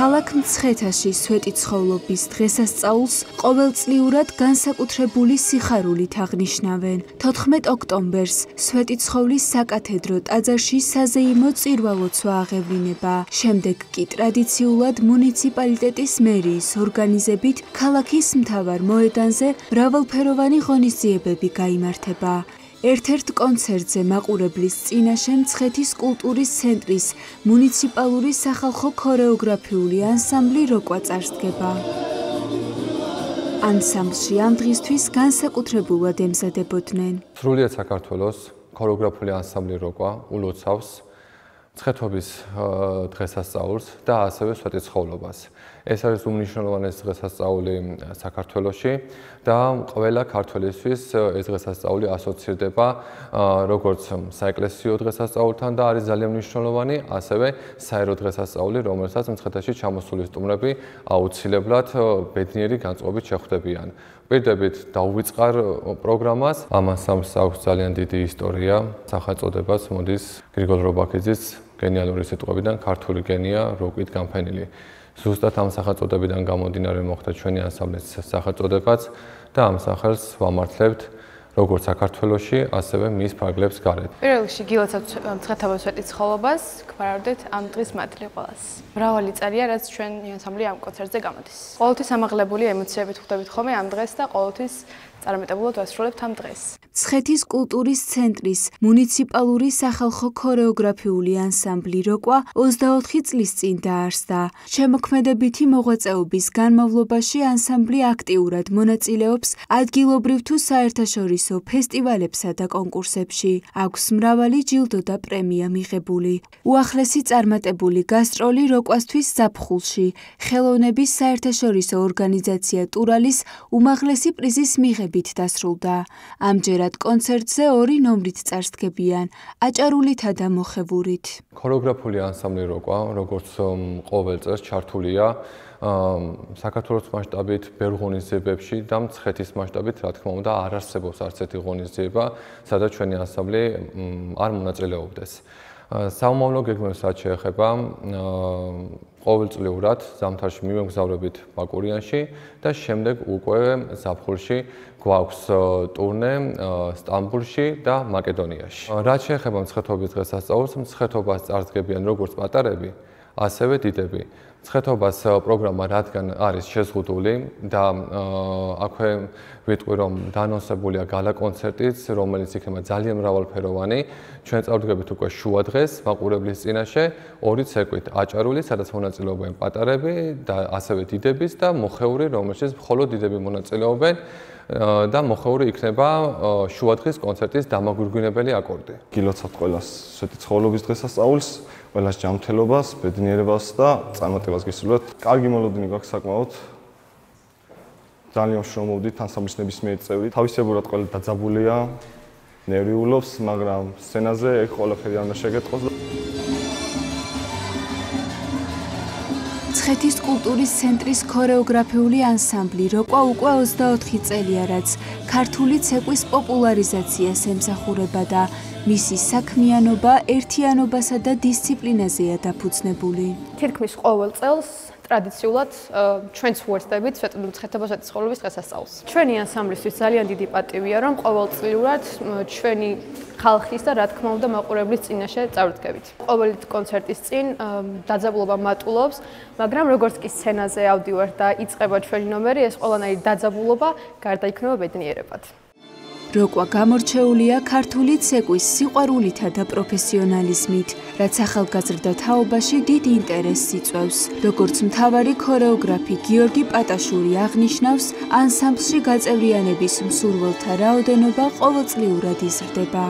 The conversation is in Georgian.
ქალაქ მცხეთაში სვეტიცხოვლობის დღესასწაულს ყოველწლიურად განსაკუთრებული სიხარულით აღნიშნავენ. 14 ოქტომბერს სვეტიცხოვლის საკათედრო ტაძარში საზეიმო წირვა-ლოცვა აღევლინება. შემდეგ კი ტრადიციულად მუნიციპალიტეტის მერიის ორგანიზებით ქალაქის მთავარ მოედანზე მრავალფეროვანი ღონისძიებები გაიმართება. ერთ-ერთ კონცერტზე მაყურებლის წინაშე მცხეთის კულტურის ცენტრის მუნიციპალური სახალხო ქორეოგრაფიული ანსამბლი როკვა წარსდგება. ანსამბლში ამ დღისთვის განსაკუთრებულად ემზადებოდნენ. სრულიად საქართველოს ქორეოგრაფიული ანსამბლი როკვა ულოცავს მცხეთობის დღესასწაულს და ასევე სვეტიცხოვლობას. ეს არის უმნიშვნელოვანესი დღესასწაული საქართველოში და ყველა ქართველისთვის ეს დღესასწაული ასოცირდება როგორც საეკლესიო დღესასწაულთან და არის ძალიან მნიშვნელოვანი, ასევე საერო დღესასწაული, რომელსაც მცხეთაში ჩამოსული სტუმრები აუცილებლად ბედნიერი განწყობით შეხვდებიან. პირდებით დაუვიწყარ პროგრამას. ამ ანსამბლს აქვს ძალიან დიდი ისტორია. სახელწოდებაც მოდის გრიგოლ რობაქიძის გენიალური სიტყვებიდან ქართული გენია როკვით განფენილი. ზუსტად ამ სახელწოდებიდან გამომდინარე მოხდა ჩვენი ანსამბლის სახელწოდებაც და ამ სახელს ვამართლებთ როგორც საქართველოში, ასევე მის ფარგლებს გარეთ. პირველ რიგში გილოცავთ მცხეთობის სვეტიცხოვლობას, გვარაუდეთ ამ დღის მადლი ყველას. მრავალი წელია, რაც ჩვენი ანსამბლი ამ კონცერტზე გამოდის. ყოველთვის ამაღლებული ემოციებით ხვდებით ხოლმე ამ დღეს და ყოველთვის წარმატებულად ვასრულებთ ამ დღეს. მცხეთის კულტურის ცენტრის მუნიციპალური სახალხო ქორეოგრაფიული ანსამბლი როკვა 24 წლის წინ დაარსდა. შემოქმედებითი მოღვაწეობის განმავლობაში ანსამბლი აქტიურად მონაწილეობს ადგილობრივ თუ საერთაშორისო ფესტივალებსა და კონკურსებში. აქვს მრავალი ჯილდო და პრემია მიღებული. უახლესი წარმატებული გასტროლი როკვასთვის ზაფხულში ხელოვნების საერთაშორისო ორგანიზაცია ტურალის უმაღლესი პრიზის მიღებით დასრულდა. ამჯერად კონცერტზე 2 ნომრით წარსდგებიან, აჭარულითა და მოხევურით. ქორეოგრაფიული ანსამბლი როკვა, როგორც ყოველ წელს ჩართულია საქართველოს მასშტაბით ბევრ ღონისძიებებში და მცხეთის მასშტაბით, რა თქმა უნდა, არ არსებობს არც ერთი ღონისძიება, სადაც ჩვენი ანსამბლი არ მონაწილეობდეს. საომავლო გეგმებს რაც შეეხება, ყოველწლიურად ზამთარში მივემგზავრებით ბაკურიანში და შემდეგ უკვე ზაფხულში გვაქვს ტურნე სტამბულში და მაკედონიაში. რაც შეეხება მცხეთობის დღესასწაულს, მცხეთობას წარსდგებიან როგორც პატარები, ასევე დიდები. მცხეთობას პროგრამა რადგან არის შეზღუდული და აქვე ვიტყვი რომ დაანონსებულია გალა კონცერტიც, რომელიც იქნება ძალიან მრავალფეროვანი. ჩვენ წავდგებით უკვე შუა დღეს მაყურებლის წინაშე 2 ცეკვით, აჭარული, სადაც მონაწილეობენ პატარები და ასევე დიდების და მოხეული, რომელშიც მხოლოდ დიდები მონაწილეობენ და მოხეული იქნება შუადღის კონცერტის დამაგვირგვინებელი აკორდი. გილოცავთ ყველას სვეტიცხოვლობის დღესასწაულს, ყველას ჯანმრთელობას, ბედნიერებას და წარმატებას გისურვებთ. კარგი მოლოდინი გვაქვს საკმაოდ. ძალიან შრომობდით ანსამბლის ნებისმიერი წევრი. თავისებურად ყველა დაძაბულია, ნერვიულობს, მაგრამ სცენაზე ეგ ყველაფერი არ უნდა შეგეტყოს. მცხეთის კულტურის ცენტრის ქორეოგრაფიული ანსამბლი როკვა უკვე 24 წელია, რაც ქართული ცეკვის პოპულარიზაციას ემსახურება და მისი საქმიანობა ერთიანობასა და დისციპლინაზეა დაფუძნებული. თითქმის ყოველ წელს ტრადიციულად ჩვენც ვუერთდებით მცხეთობის სვეტიცხოვლობის დღესასწაულს. ჩვენი ანსამბლისთვის ძალიან დიდი პატივია, რომ ყოველწლიურად ჩვენი ხალხის და რა თქმა უნდა მაყურებლის წინაშე წარდგებით. ყოველი კონცერტის წინ დაძაბულობა მატულობს, მაგრამ როგორც კი სცენაზე ავდივართ და იწყება ჩვენი ნომერი, ეს ყველანაირი დაძაბულობა გარდაიქმნება ბედნიერებად. როკვა გამორჩეულია ქართული ცეკვის სიყვარულითა და პროფესიონალიზმით, რაც ახალგაზრდა თაობაში დიდ ინტერესს იწვევს. როგორც მთავარი ქორეოგრაფი გიორგი პატაშური აღნიშნავს, ანსამბლში გაწევრიანების მსურველთა რაოდენობა ყოველწლიურად იზრდება.